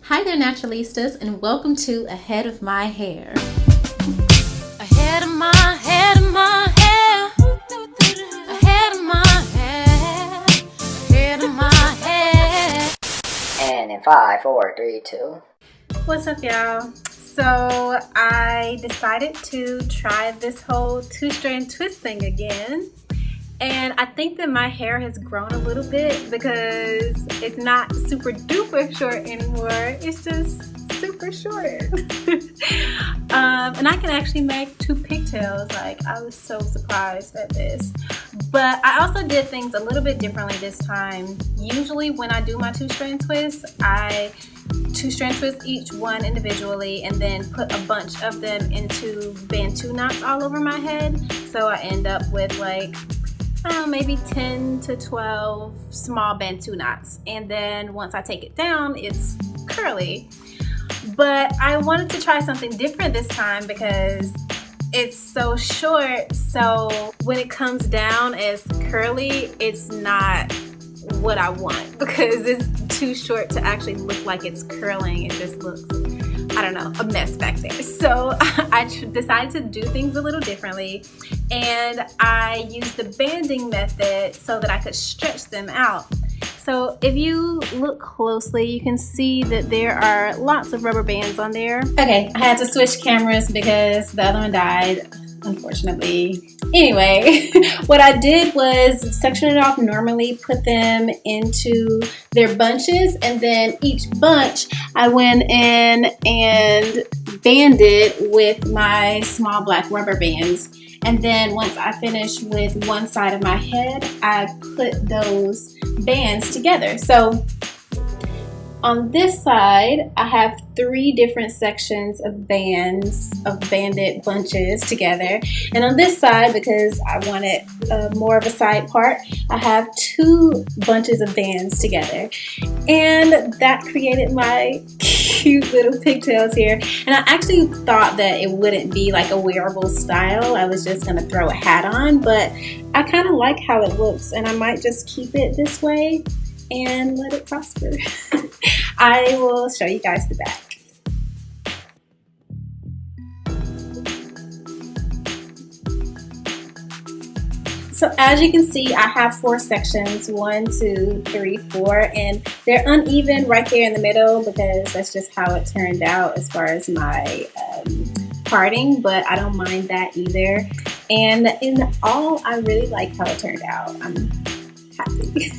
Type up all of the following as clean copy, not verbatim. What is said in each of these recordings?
Hi there, naturalistas, and welcome to Ahead of My Hair. Ahead of my head of my hair. Ahead of my hair. Ahead of my hair. And in 5, 4, 3, 2. What's up, y'all? So I decided to try this whole two-strand twist thing again. And I think that my hair has grown a little bit because it's not super duper short anymore. It's just super short. And I can actually make two pigtails. Like, I was so surprised at this. But I also did things a little bit differently this time. Usually when I do my two-strand twists, I two-strand twist each one individually and then put a bunch of them into bantu knots all over my head. So I end up with like maybe 10 to 12 small bantu knots, and then once I take it down, it's curly. But I wanted to try something different this time because it's so short, so when it comes down as curly, it's not what I want because it's too short to actually look like it's curling. It just looks, I don't know, a mess back there. So I decided to do things a little differently, and I used the banding method so that I could stretch them out. So if you look closely, you can see that there are lots of rubber bands on there. Okay, I had to switch cameras because the other one died, unfortunately. Anyway, what I did was section it off normally, put them into their bunches, and then each bunch I went in and banded with my small black rubber bands. And then once I finished with one side of my head, I put those bands together. So on this side, I have 3 different sections of bands, of banded bunches together. And on this side, because I wanted more of a side part, I have 2 bunches of bands together. And that created my cute little pigtails here. And I actually thought that it wouldn't be like a wearable style. I was just gonna throw a hat on, but I kind of like how it looks, and I might just keep it this way and let it prosper. I will show you guys the back. So as you can see, I have 4 sections, 1, 2, 3, 4, and they're uneven right there in the middle because that's just how it turned out as far as my parting, but I don't mind that either. And in all, I really like how it turned out. I'm happy.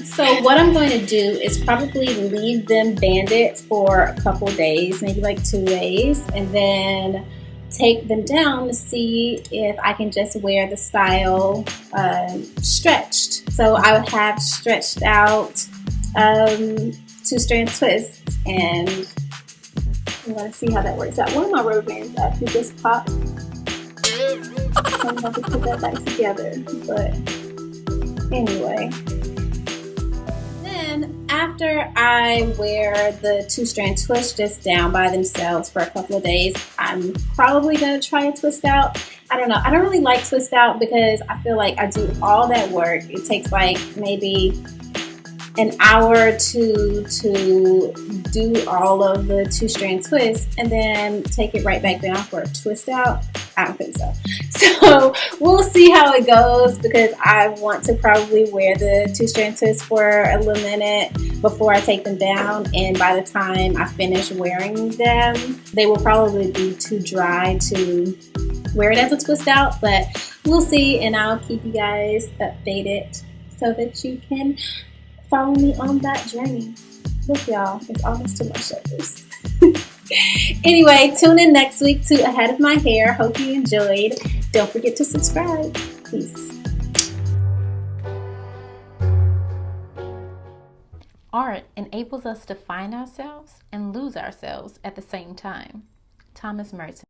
So what I'm going to do is probably leave them banded for a couple days, maybe like 2 days, and then take them down to see if I can just wear the style stretched. So I would have stretched out two-strand twists, and I'm going to see how that works out. One of my rubber bands actually just popped, so I'm going to put that back together. But anyway, then after I wear the two-strand twist just down by themselves for a couple of days, I'm probably going to try a twist out. I don't know. I don't really like twist out because I feel like I do all that work. It takes like maybe an hour or 2 to do all of the two-strand twists and then take it right back down for a twist out. I don't think so. So we'll see how it goes because I want to probably wear the two-strand twist for a little minute before I take them down, and by the time I finish wearing them, they will probably be too dry to wear it as a twist out, but we'll see, and I'll keep you guys updated so that you can follow me on that journey. Look, y'all, it's almost to my shoulders. Anyway, tune in next week to Ahead of My Hair. Hope you enjoyed. Don't forget to subscribe. Peace. Art enables us to find ourselves and lose ourselves at the same time. Thomas Merton.